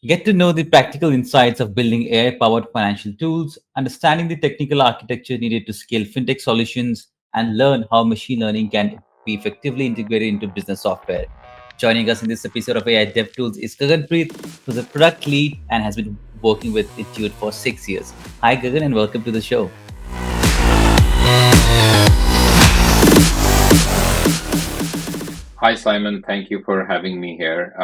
Get to know the practical insights of building AI powered financial tools, understanding the technical architecture needed to scale fintech solutions, and learn how machine learning can be effectively integrated into business software. Joining us in this episode of AI Dev Tools is Gaganpreet, who's a product lead and has been working with Intuit for 6 years. Hi, Gagan, and welcome to the show. Hi, Simon. Thank you for having me here.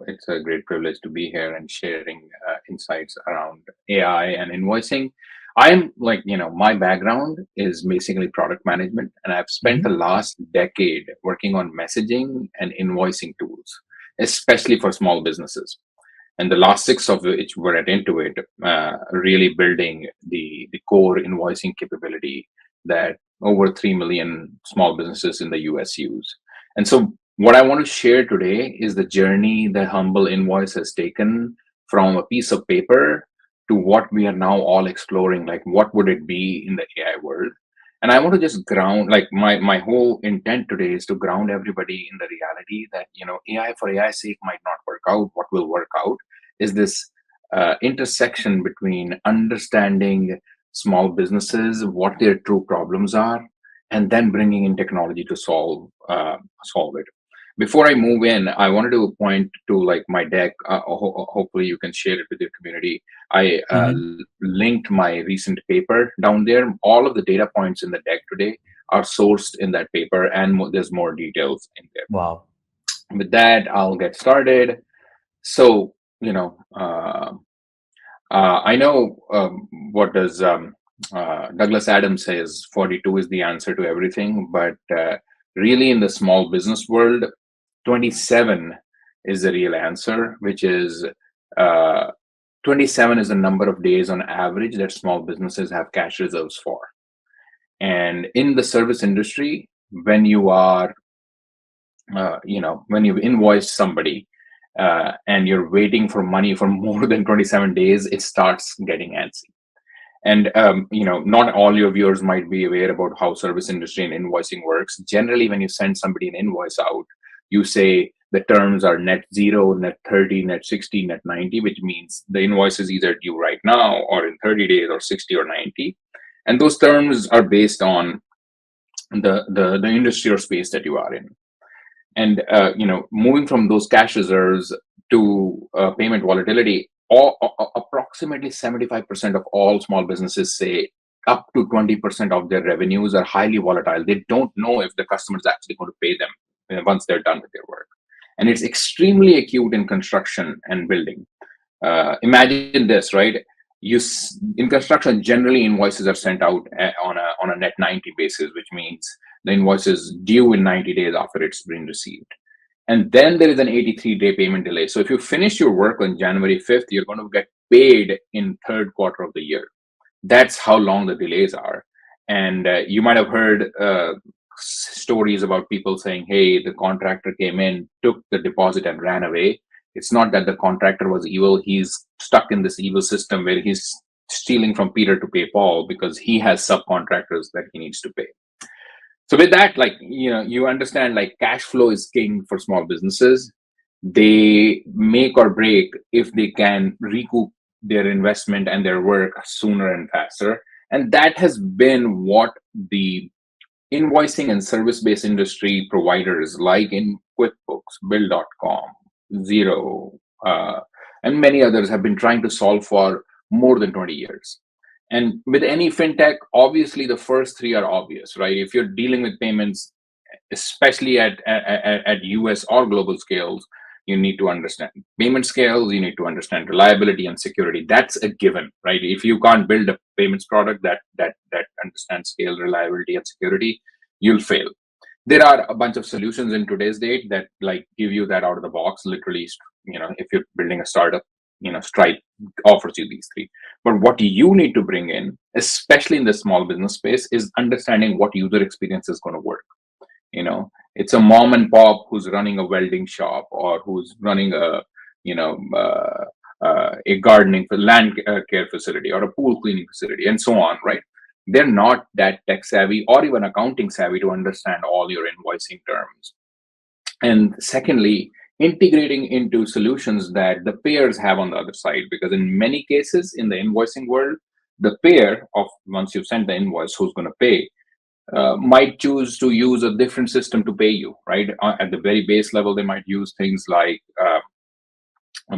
It's a great privilege to be here and sharing insights around AI and invoicing. I'm my background is basically product management, and I've spent the Mhm. last decade working on messaging and invoicing tools, especially for small businesses. And the last six of which were at Intuit, really building the core invoicing capability that over 3 million small businesses in the US use. And so, what I want to share today is the journey the Humble Invoice has taken from a piece of paper to what we are now all exploring. Like, what would it be in the AI world? And I want to just ground, like, my whole intent today is to ground everybody in the reality that, AI for AI's sake might not work out. What will work out is this intersection between understanding small businesses, what their true problems are, and then bringing in technology to solve it. Before I move in, I wanted to point to like my deck. Hopefully, you can share it with your community. I Mhm. linked my recent paper down there. All of the data points in the deck today are sourced in that paper, and there's more details in there. Wow. With that, I'll get started. So, you know, I know what does Douglas Adams says 42 is the answer to everything, but really in the small business world, 27 is the real answer, which is uh, 27 is the number of days on average that small businesses have cash reserves for. And in the service industry, when you are when you invoice somebody and you're waiting for money for more than 27 days, it starts getting antsy. And not all your viewers might be aware about how service industry and invoicing works. Generally, when you send somebody an invoice out, you say the terms are net 0, net 30, net 60, net 90, which means the invoice is either due right now or in 30 days or 60 or 90. And those terms are based on the industry or space that you are in. And moving from those cash reserves to payment volatility, approximately 75% of all small businesses say up to 20% of their revenues are highly volatile. They don't know if the customer is actually going to pay them once they're done with their work. And it's extremely acute in construction and building. Imagine this, right? In construction, generally invoices are sent out on a net 90 basis, which means the invoice is due in 90 days after it's been received. And then there is an 83-day payment delay. So if you finish your work on January 5th, you're going to get paid in third quarter of the year. That's how long the delays are. And you might have heard stories about people saying, hey, the contractor came in, took the deposit and ran away. It's not that the contractor was evil. He's stuck in this evil system where he's stealing from Peter to pay Paul because he has subcontractors that he needs to pay. So with that, you understand, like, cash flow is king for small businesses. They make or break if they can recoup their investment and their work sooner and faster. And that has been what the invoicing and service-based industry providers like in QuickBooks, Bill.com, Zero, and many others have been trying to solve for more than 20 years. And with any fintech, obviously the first three are obvious, right? If you're dealing with payments, especially at US or global scales, you need to understand payment scales, you need to understand reliability and security. That's a given, right? If you can't build a payments product that understands scale, reliability, and security, you'll fail. There are a bunch of solutions in today's date that like give you that out of the box, literally. If you're building a startup, Stripe offers you these three. But what you need to bring in, especially in the small business space, is understanding what user experience is going to work. It's a mom and pop who's running a welding shop, or who's running a gardening for land care facility, or a pool cleaning facility, and so on, right? They're not that tech savvy or even accounting savvy to understand all your invoicing terms. And secondly, integrating into solutions that the payers have on the other side. Because in many cases in the invoicing world, the payer of once you've sent the invoice, who's going to pay, might choose to use a different system to pay you, right? At the very base level, they might use things like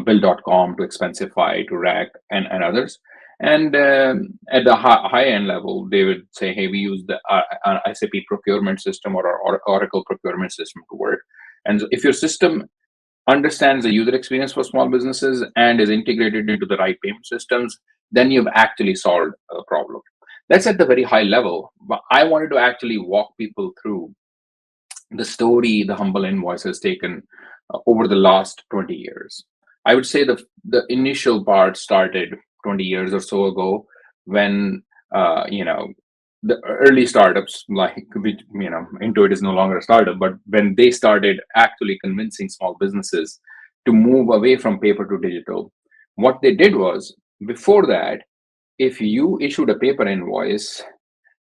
bill.com to Expensify to Rack and others. And at the high end level, they would say, hey, we use the SAP procurement system or our Oracle procurement system to work. And so if your system understands the user experience for small businesses and is integrated into the right payment systems, then you've actually solved a problem. That's at the very high level. But I wanted to actually walk people through the story the Humble Invoice has taken over the last 20 years. I would say the initial part started 20 years or so ago when, the early startups like, Intuit is no longer a startup, but when they started actually convincing small businesses to move away from paper to digital, what they did was, before that, if you issued a paper invoice,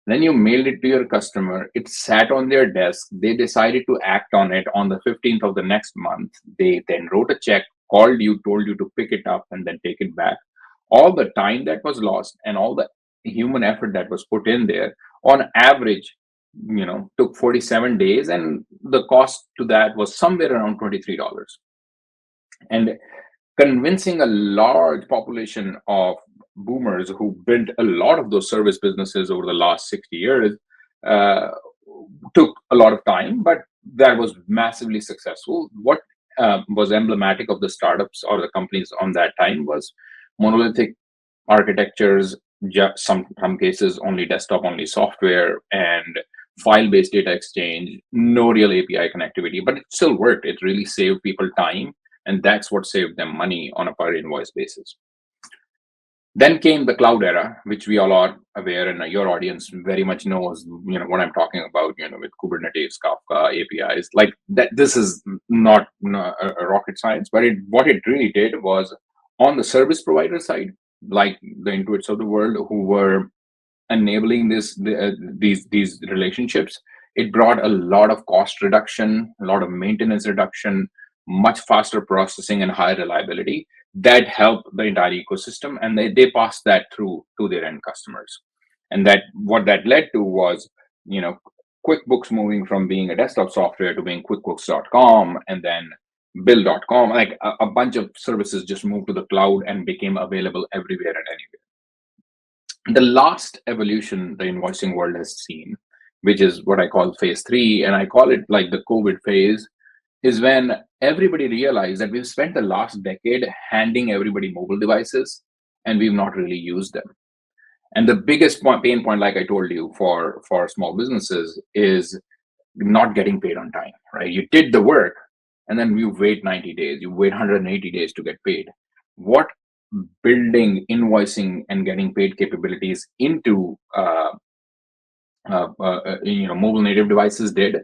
then you mailed it to your customer. It sat on their desk. They decided to act on it on the 15th of the next month. They then wrote a check, called you, told you to pick it up, and then take it back. All the time that was lost and all the human effort that was put in there, on average, took 47 days. And the cost to that was somewhere around $23. And convincing a large population of boomers who built a lot of those service businesses over the last 60 years uh, took a lot of time, but that was massively successful. What was emblematic of the startups or the companies on that time was monolithic architectures, some cases only desktop only software, and file-based data exchange, no real API connectivity, but it still worked. It really saved people time, and that's what saved them money on a per invoice basis. Then came the cloud era, which we all are aware, and your audience very much knows, what I'm talking about, with Kubernetes, Kafka, APIs, like that. This is not a rocket science, but what it really did was, on the service provider side, like the Intuits of the world, who were enabling these relationships, it brought a lot of cost reduction, a lot of maintenance reduction, much faster processing, and higher reliability that helped the entire ecosystem, and they passed that through to their end customers. And that what that led to was, QuickBooks moving from being a desktop software to being QuickBooks.com, and then Bill.com. Like a bunch of services just moved to the cloud and became available everywhere and anywhere. The last evolution the invoicing world has seen, which is what I call phase three, and I call it like the COVID phase, is when everybody realized that we've spent the last decade handing everybody mobile devices and we've not really used them. And the biggest pain point, like I told you, for small businesses is not getting paid on time, right? You did the work and then you wait 90 days, you wait 180 days to get paid. What building invoicing and getting paid capabilities into mobile native devices did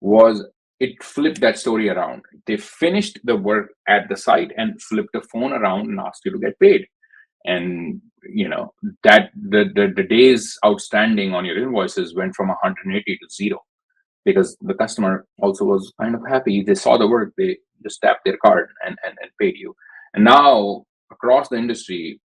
was, it flipped that story around. They finished the work at the site and flipped the phone around and asked you to get paid. And that the days outstanding on your invoices went from 180 to zero, because the customer also was kind of happy. They saw the work, they just tapped their card and paid you. And now across the industry,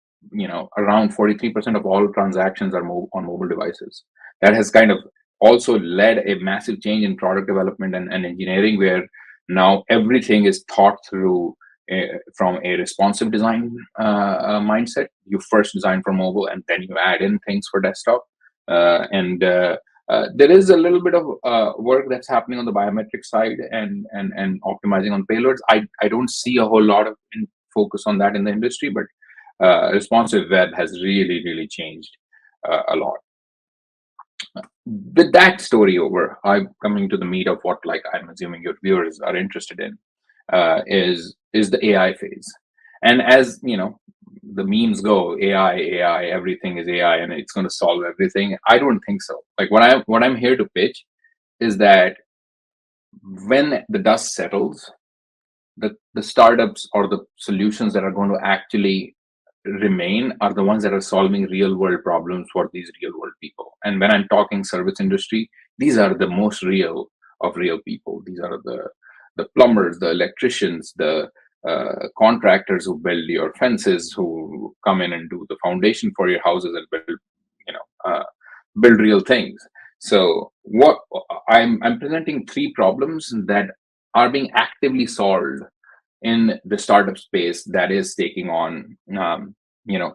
around 43% of all transactions are on mobile devices. That has kind of also led a massive change in product development and engineering, where now everything is thought through from a responsive design mindset. You first design for mobile and then you add in things for desktop. And there is a little bit of work that's happening on the biometric side and optimizing on payloads. I don't see a whole lot of focus on that in the industry, but responsive web has really changed a lot. With that story over, I'm coming to the meat of what, like, I'm assuming your viewers are interested in, is the AI phase. And as the memes go, AI, everything is AI, and it's going to solve everything. I don't think so. Like, what I'm here to pitch is that when the dust settles, the startups or the solutions that are going to actually remain are the ones that are solving real world problems for these real world people. And when I'm talking service industry, these are the most real of real people. These are the plumbers, the electricians, the contractors who build your fences, who come in and do the foundation for your houses and build, you know, build real things. So what I'm presenting three problems that are being actively solved in the startup space that is taking on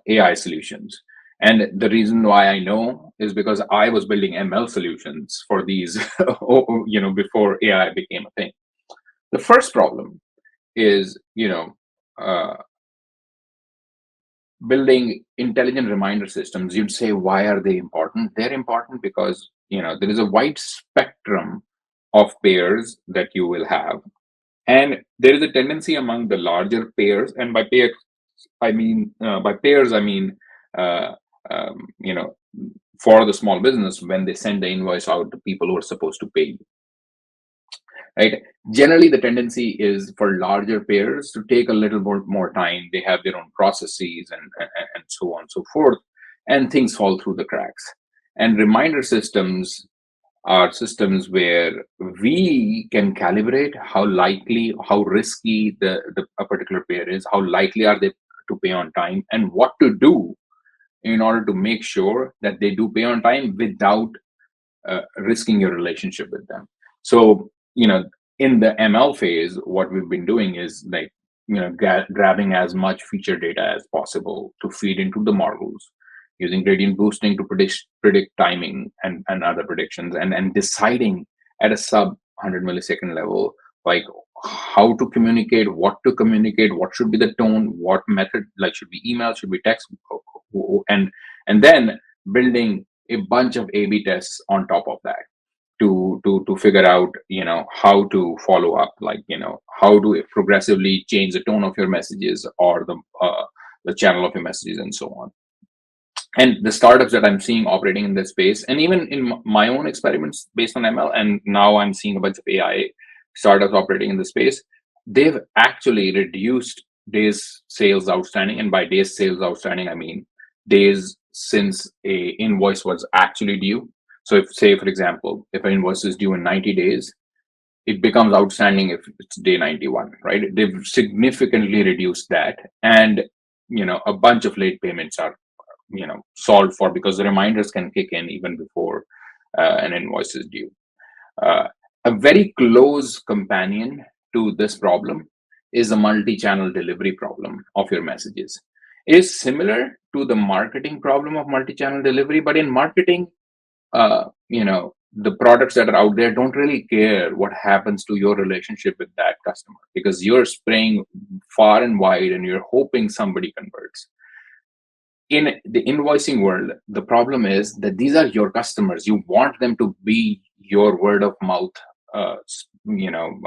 AI solutions. And the reason why I know is because I was building ML solutions for these, before AI became a thing. The first problem is, uh, building intelligent reminder systems. You'd say, why are they important? They're important because there is a wide spectrum of pairs that you will have, and there is a tendency among the larger payers, and by payers I mean, uh, um, you know, for the small business, when they send the invoice out to people who are supposed to pay you, right? Generally, the tendency is for larger payers to take a little more time. They have their own processes and so on and so forth, and things fall through the cracks. And reminder systems are systems where we can calibrate how risky a particular payer is, how likely are they to pay on time, and what to do in order to make sure that they do pay on time without risking your relationship with them. So, in the ML phase, what we've been doing is like, grabbing as much feature data as possible to feed into the models, using gradient boosting to predict timing and other predictions, and deciding at a sub 100 millisecond level, like how to communicate, what should be the tone, what method, like should be email, should be text, and then building a bunch of A/B tests on top of that to figure out how to follow up, like how to progressively change the tone of your messages, or the channel of your messages, and so on. And the startups that I'm seeing operating in this space, and even in my own experiments based on ML, and now I'm seeing a bunch of AI startups operating in the space, they've actually reduced days sales outstanding. And by days sales outstanding, I mean days since a invoice was actually due. So if, say, for example, if an invoice is due in 90 days, it becomes outstanding if it's day 91, right? They've significantly reduced that. And a bunch of late payments are solved for, because the reminders can kick in even before an invoice is due. uh, a very close companion to this problem is a multi-channel delivery problem of your messages. It is similar to the marketing problem of multi-channel delivery, but in marketing, the products that are out there don't really care what happens to your relationship with that customer, because you're spraying far and wide and you're hoping somebody converts. In the invoicing world, the problem is that these are your customers. You want them to be your word of mouth, uh, you know,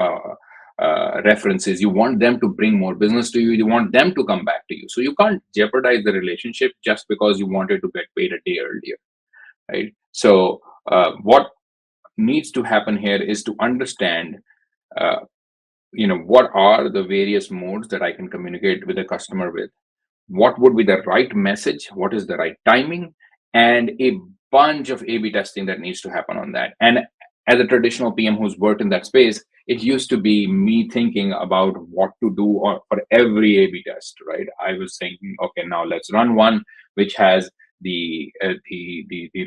references. You want them to bring more business to you. You want them to come back to you. So you can't jeopardize the relationship just because you wanted to get paid a day earlier, right? So what needs to happen here is to understand, uh, what are the various modes that I can communicate with the customer with, what would be the right message, what is the right timing, and a bunch of A/B testing that needs to happen on that. And as a traditional PM who's worked in that space, it used to be me thinking about what to do for every A/B test, right? I was thinking, okay, now let's run one which has the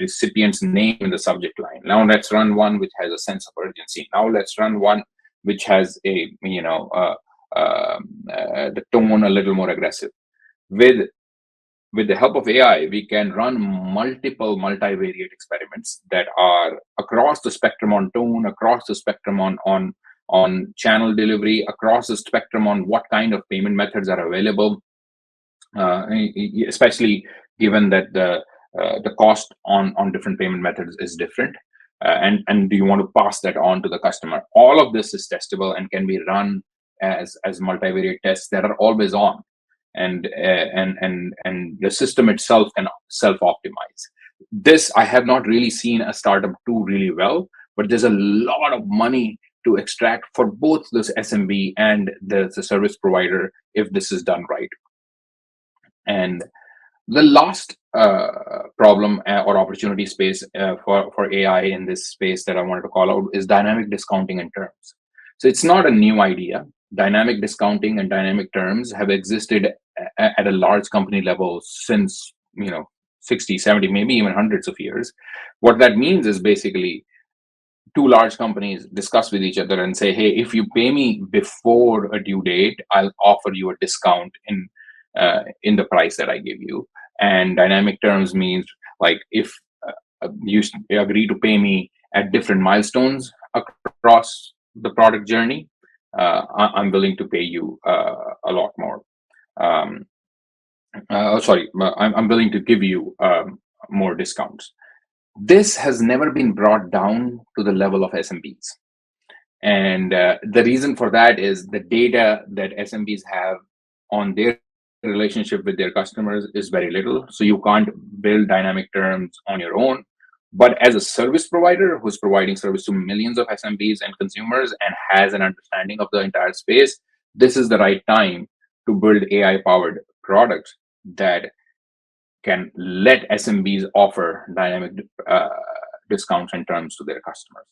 recipient's name in the subject line. Now let's run one which has a sense of urgency. Now let's run one which has the tone a little more aggressive. With the help of AI, we can run multiple multivariate experiments that are across the spectrum on tone, across the spectrum on channel delivery, across the spectrum on what kind of payment methods are available, especially given that the cost on different payment methods is different. And do you want to pass that on to the customer? All of this is testable and can be run as multivariate tests that are always on, and the system itself can self optimize. This I have not really seen a startup do really well, but there's a lot of money to extract for both this SMB and the service provider if this is done right. And the last problem or opportunity space for AI in this space that I wanted to call out is dynamic discounting in terms. So it's not a new idea. Dynamic discounting and dynamic terms have existed at a large company level since, 60, 70, maybe even hundreds of years. What that means is basically two large companies discuss with each other and say, hey, if you pay me before a due date, I'll offer you a discount in the price that I give you. And dynamic terms means, like, if you agree to pay me at different milestones across the product journey, I'm willing to pay you a lot more. Um, sorry, I'm willing to give you more discounts. This has never been brought down to the level of SMBs. And the reason for that is the data that SMBs have on their relationship with their customers is very little. So you can't build dynamic terms on your own. But as a service provider who's providing service to millions of SMBs and consumers and has an understanding of the entire space, this is the right time to build AI powered products that can let SMBs offer dynamic discounts and terms to their customers.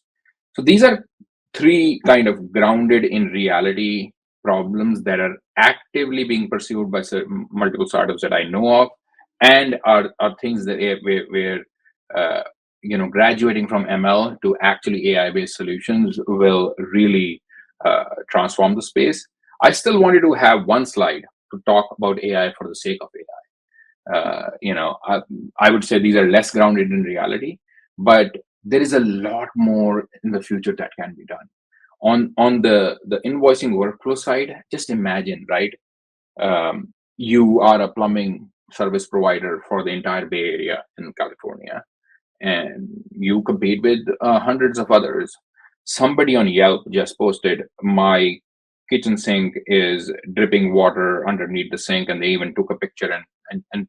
So these are three kind of grounded in reality problems that are actively being pursued by multiple startups that I know of, and are things that where uh, graduating from ML to actually AI based solutions will really transform the space. I still wanted to have one slide to talk about AI for the sake of AI. I would say these are less grounded in reality, but there is a lot more in the future that can be done on the invoicing workflow side. Just imagine, right? You are a plumbing service provider for the entire Bay Area in California, and you compete with hundreds of others. Somebody on Yelp just posted, my kitchen sink is dripping water underneath the sink, and they even took a picture and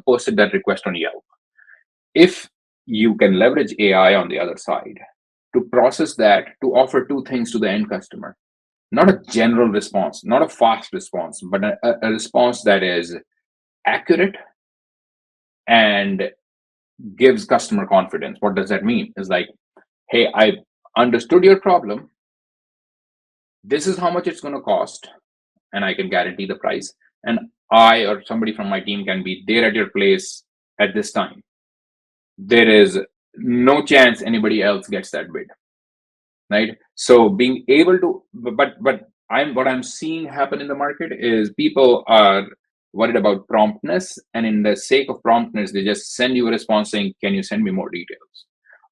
posted that request on Yelp. If you can leverage AI on the other side to process that, to offer two things to the end customer: not a general response, not a fast response, but a response that is accurate and gives customer confidence. What does that mean? It's like, hey, I understood your problem. This is how much it's going to cost, and I can guarantee the price. And I or somebody from my team can be there at your place at this time. There is no chance anybody else gets that bid, right? So being able to, but what I'm seeing happen in the market is people are worried about promptness, and in the sake of promptness, they just send you a response saying, "Can you send me more details?"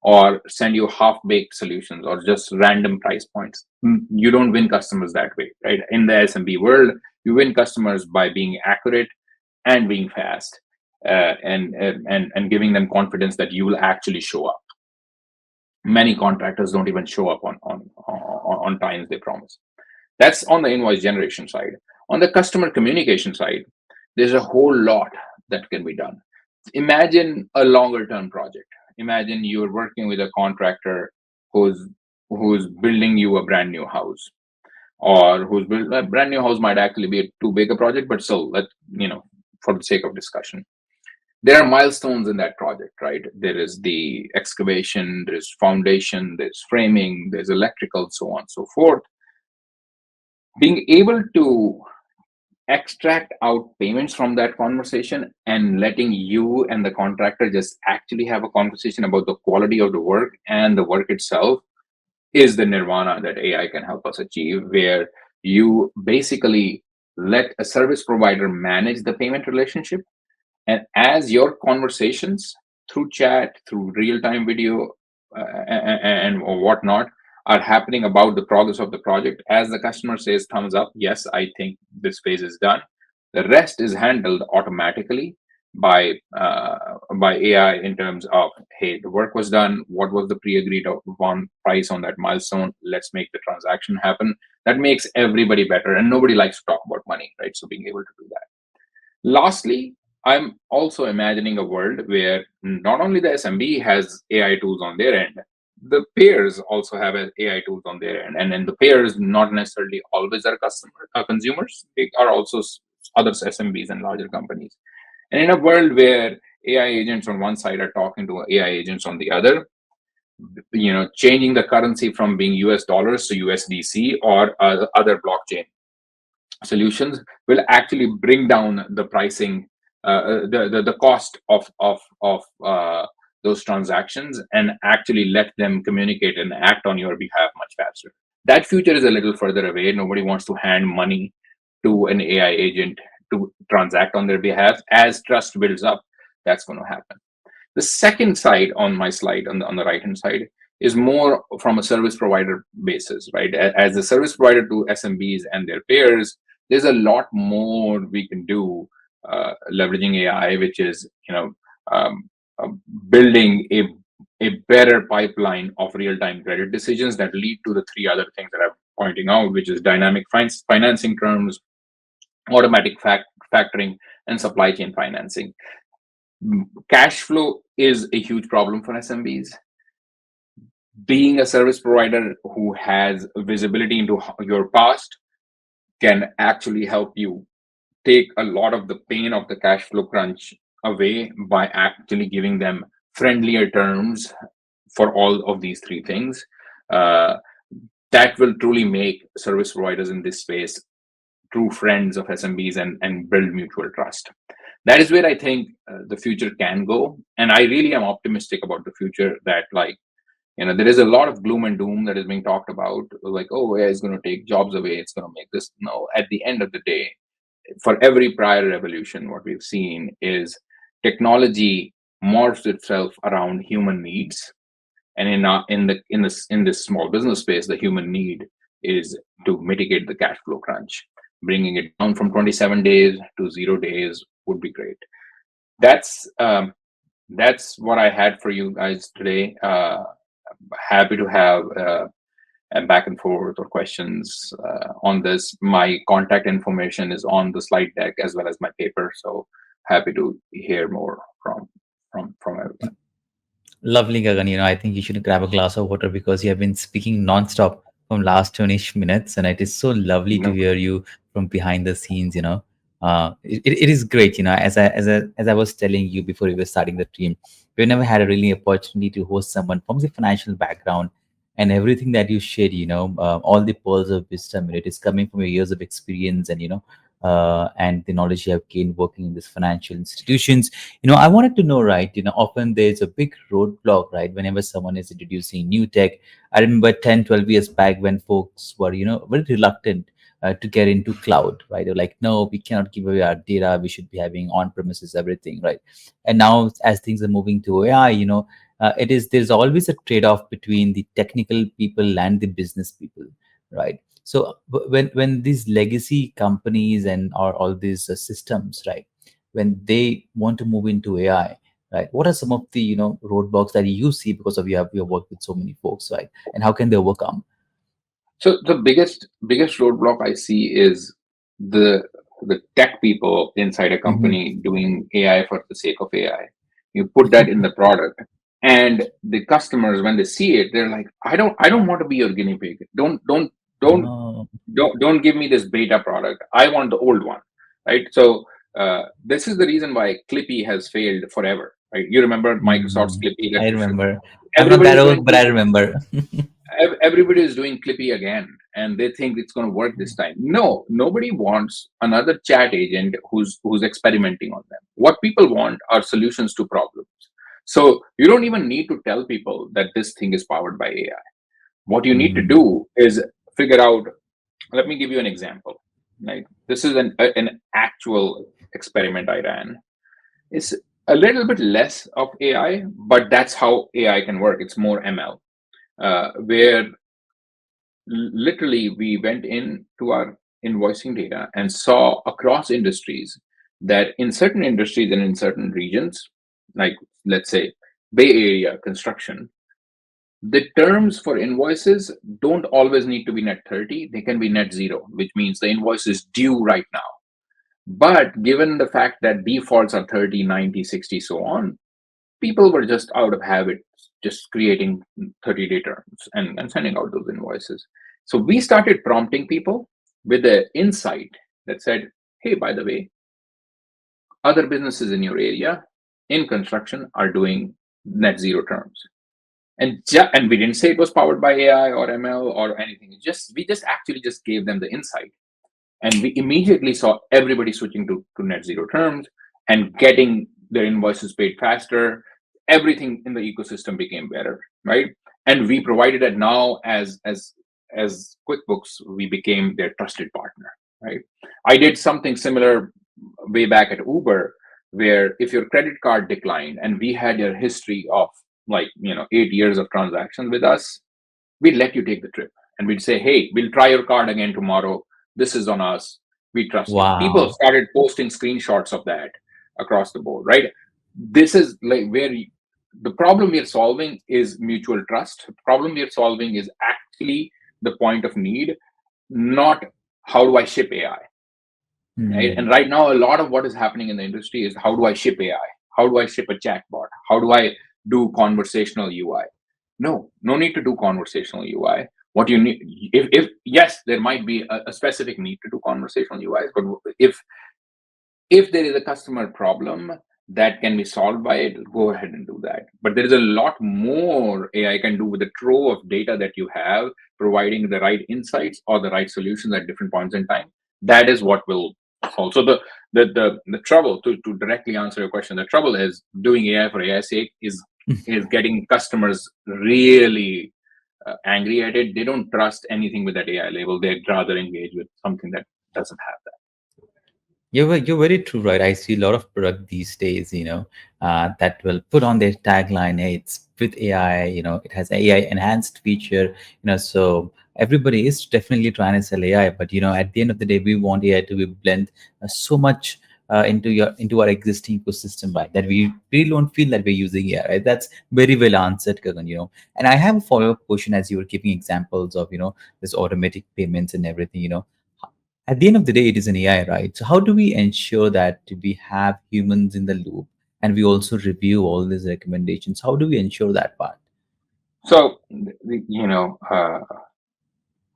Or send you half-baked solutions or just random price points. You don't win customers that way, right? In the SMB world, you win customers by being accurate and being fast, and giving them confidence that you will actually show up. Many contractors don't even show up on times they promise. That's on the invoice generation side. On the customer communication side, there's a whole lot that can be done. Imagine a longer term project. Imagine you're working with a contractor who's who's building you a brand new house, or who's build a brand new house might actually be too big a project, but still, for the sake of discussion, there are milestones in that project, right? There is the excavation, there's foundation, there's framing, there's electrical, so on and so forth. Being able to extract out payments from that conversation and letting you and the contractor just actually have a conversation about the quality of the work and the work itself is the nirvana that AI can help us achieve, where you basically let a service provider manage the payment relationship. And as your conversations through chat, through real time video, and or whatnot, are happening about the progress of the project, as the customer says thumbs up, yes, I think this phase is done, the rest is handled automatically by AI in terms of, hey, the work was done, what was the pre-agreed upon price on that milestone, let's make the transaction happen. That makes everybody better, and nobody likes to talk about money, right? So being able to do that. Lastly, I'm also imagining a world where not only the SMB has AI tools on their end, the payers also have AI tools on their end. And then the payers not necessarily always are consumers, they are also other SMBs and larger companies. And in a world where AI agents on one side are talking to AI agents on the other, changing the currency from being US dollars to USDC or other blockchain solutions will actually bring down the pricing, the cost of those transactions, and actually let them communicate and act on your behalf much faster. That future is a little further away. Nobody wants to hand money to an AI agent to transact on their behalf. As trust builds up, that's going to happen. The second side on my slide, on the right hand side, is more from a service provider basis, right? As a service provider to SMBs and their peers, there's a lot more we can do leveraging AI, which is um, uh, building a better pipeline of real time credit decisions that lead to the three other things that I'm pointing out, which is dynamic financing terms, automatic factoring, and supply chain financing. Cash flow is a huge problem for SMBs. Being a service provider who has visibility into your past can actually help you take a lot of the pain of the cash flow crunch away by actually giving them friendlier terms for all of these three things. Uh, that will truly make service providers in this space true friends of SMBs, and build mutual trust. That is where I think the future can go. And I really am optimistic about the future, that there is a lot of gloom and doom that is being talked about, like, oh, AI is going to take jobs away, it's going to make this. No, at the end of the day, for every prior revolution, what we've seen is technology morphs itself around human needs. And in this small business space, the human need is to mitigate the cash flow crunch. Bringing it down from 27 days to 0 days would be great. That's what I had for you guys today. Happy to have a back and forth or questions on this. My contact information is on the slide deck as well as my paper. So happy to hear more from everyone. Lovely, Gagan. I think you should grab a glass of water because you have been speaking nonstop from last 20 minutes, and it is so lovely to No. hear you from behind the scenes. It is great. As I was telling you before we were starting the stream, we never had a really opportunity to host someone from the financial background, and everything that you shared. All the pearls of wisdom. It is coming from your years of experience, and the knowledge you have gained working in these financial institutions. I wanted to know, right? Often there's a big roadblock, right? Whenever someone is introducing new tech. I remember 10, 12 years back when folks were, very reluctant to get into cloud, right? They're like, no, we cannot give away our data. We should be having on-premises everything, right? And now, as things are moving to AI, there's always a trade-off between the technical people and the business people, right? So when these legacy companies and or all these systems, right, when they want to move into AI, right, what are some of the roadblocks that you see because of you have worked with so many folks, right, and how can they overcome? So the biggest roadblock I see is the the tech people inside a Hmm. company doing AI for the sake of AI. You put that in the product, and the customers, when they see it, they're like, I don't want to be your guinea pig. Don't Oh. don't give me this beta product. I want the old one, right? So this is the reason why Clippy has failed forever, right? You remember Microsoft's Mm. Clippy that I remember. I'm not that everybody's old, doing but I remember. everybody is doing Clippy again, and they think it's going to work this time. No, nobody wants another chat agent who's experimenting on them. What people want are solutions to problems. So you don't even need to tell people that this thing is powered by AI. What you need to Mm. do is figure out. Let me give you an example. Like, this is an actual experiment I ran. It's a little bit less of AI, but that's how AI can work. It's more ML, where literally we went into our invoicing data and saw across industries that in certain industries and in certain regions, like, let's say, Bay Area construction, the terms for invoices don't always need to be net 30. They can be net zero, which means the invoice is due right now. But given the fact that defaults are 30, 90, 60, so on, people were just out of habit just creating 30-day terms and sending out those invoices. So we started prompting people with the insight that said, hey, by the way, other businesses in your area in construction are doing net zero terms. And we didn't say it was powered by AI or ML or anything. Just we just actually just gave them the insight, and we immediately saw everybody switching to net zero terms and getting their invoices paid faster. Everything in the ecosystem became better, right? And we provided it now as QuickBooks. We became their trusted partner, right? I did something similar way back at Uber, where if your credit card declined and we had your history of, like, 8 years of transactions with us, we'd let you take the trip, and we'd say, hey, we'll try your card again tomorrow. This is on us. We trust you. People Wow. started posting screenshots of that across the board, right? This is like where the problem we are solving is mutual trust. The problem we are solving is actually the point of need, not how do I ship AI, right? And Hmm. right now, a lot of what is happening in the industry is how do I ship AI? How do I ship a chatbot? How do I do conversational UI? No need to do conversational UI. What you need, if yes, there might be a specific need to do conversational UIs, but if there is a customer problem that can be solved by it, go ahead and do that. But there is a lot more AI can do with the trove of data that you have, providing the right insights or the right solutions at different points in time. That is what will solve. So the trouble, to directly answer your question, the trouble is doing AI for AI's sake is getting customers really angry at it. They don't trust anything with that AI label. They'd rather engage with something that doesn't have that. You're very true, right? I see a lot of product these days, that will put on their tagline, hey, it's with AI, it has AI enhanced feature, so everybody is definitely trying to sell AI, but at the end of the day, we want AI to be blend so much into our existing ecosystem, right? That we really don't feel that we're using AI, right? That's very well answered, Gagan, And I have a follow-up question as you were giving examples of, this automatic payments and everything, at the end of the day, it is an AI, right? So how do we ensure that we have humans in the loop and we also review all these recommendations? How do we ensure that part? So,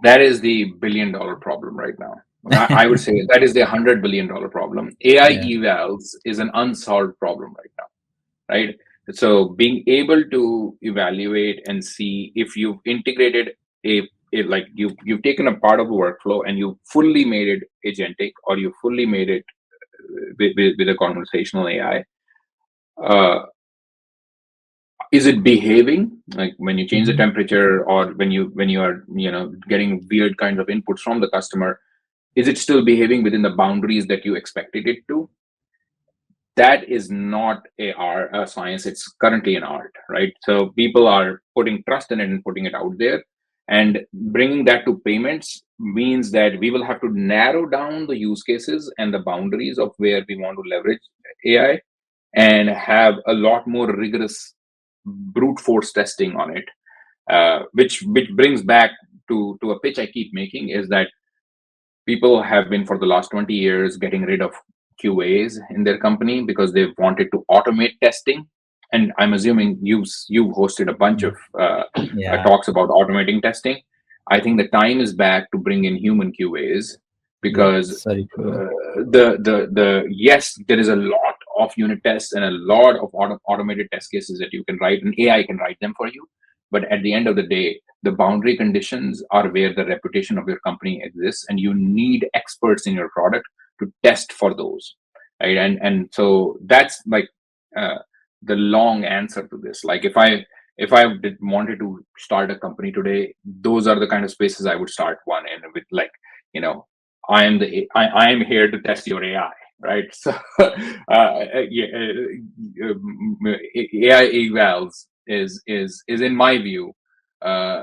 that is the billion-dollar problem right now. I would say that is the $100 billion problem. AI Yeah. evals is an unsolved problem right now, right? So being able to evaluate and see if you've integrated like you've taken a part of a workflow and you fully made it agentic, or you fully made it with a conversational AI. Uh, is it behaving like when you change the Mhm. temperature, or when you are getting weird kinds of inputs from the customer? Is it still behaving within the boundaries that you expected it to? That is not a science. It's currently an art, right? So people are putting trust in it and putting it out there, and bringing that to payments means that we will have to narrow down the use cases and the boundaries of where we want to leverage AI, and have a lot more rigorous brute force testing on it. Which brings back to a pitch I keep making, is that people have been for the last 20 years getting rid of QAs in their company because they've wanted to automate testing. And I'm assuming you've hosted a bunch of Yeah. talks about automating testing. I think the time is back to bring in human QAs, Yeah. because Sorry, true. the yes, there is a lot of unit tests and a lot of automated test cases that you can write, and AI can write them for you. But at the end of the day, the boundary conditions are where the reputation of your company exists, and you need experts in your product to test for those, right? And so that's like uh, the long answer to this. Like if I wanted to start a company today, those are the kind of spaces I would start one in, with, like, you know I am here to test your AI, right? So yeah, AI evals is in my view uh,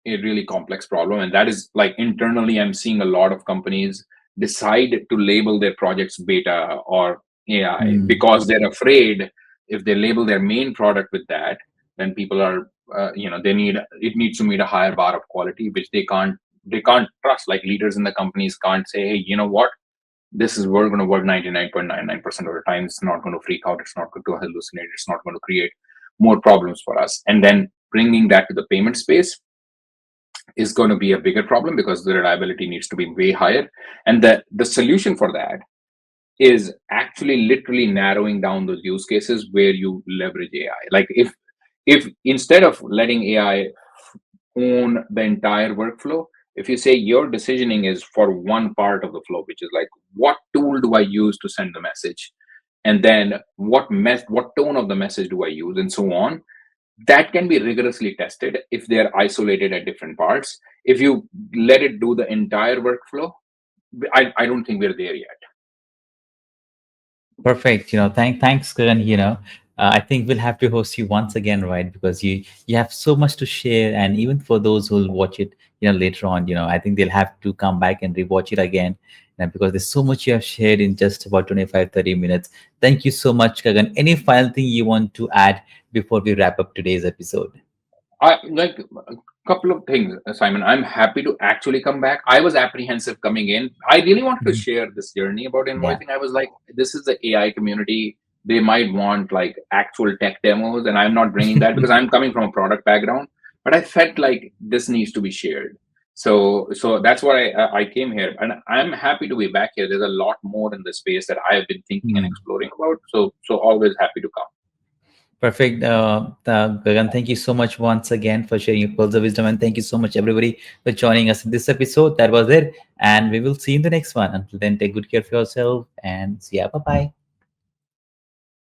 a really complex problem, and that is, like, internally I'm seeing a lot of companies decide to label their projects beta or AI Hmm. because they're afraid if they label their main product with that, then people are it needs to meet a higher bar of quality, which they can't trust. Like, leaders in the companies can't say, hey, you know what, this is we're going to work 99.99% of the time. It's not going to freak out. It's not going to hallucinate. It's not going to create more problems for us. And then bringing that to the payment space is going to be a bigger problem, because the reliability needs to be way higher. And the solution for that is actually literally narrowing down those use cases where you leverage AI. Like, If instead of letting AI own the entire workflow, if you say your decisioning is for one part of the flow, which is like, what tool do I use to send the message, and then what tone of the message do I use, and so on, that can be rigorously tested if they're isolated at different parts. If you let it do the entire workflow, I don't think we're there yet. Perfect. Thanks, Karan. I think we'll have to host you once again, right? Because you have so much to share, and even for those who'll watch it, later on, I think they'll have to come back and rewatch it again, because there's so much you have shared in just about 25-30 minutes. Thank you so much, Karan. Any final thing you want to add before we wrap up today's episode? I like a couple of things, Simon. I'm happy to actually come back. I was apprehensive coming in. I really wanted to Mhm. share this journey about Yeah. invoicing. I was like, this is the AI community. They might want like actual tech demos, and I'm not bringing that because I'm coming from a product background. But I felt like this needs to be shared. So that's why I came here, and I'm happy to be back here. There's a lot more in the space that I have been thinking and Hmm. exploring about. So always happy to come. Perfect. Gagan, thank you so much once again for sharing your pearls of wisdom. And thank you so much, everybody, for joining us in this episode. That was it. And we will see you in the next one. Until then, take good care of yourself and see ya. Bye bye.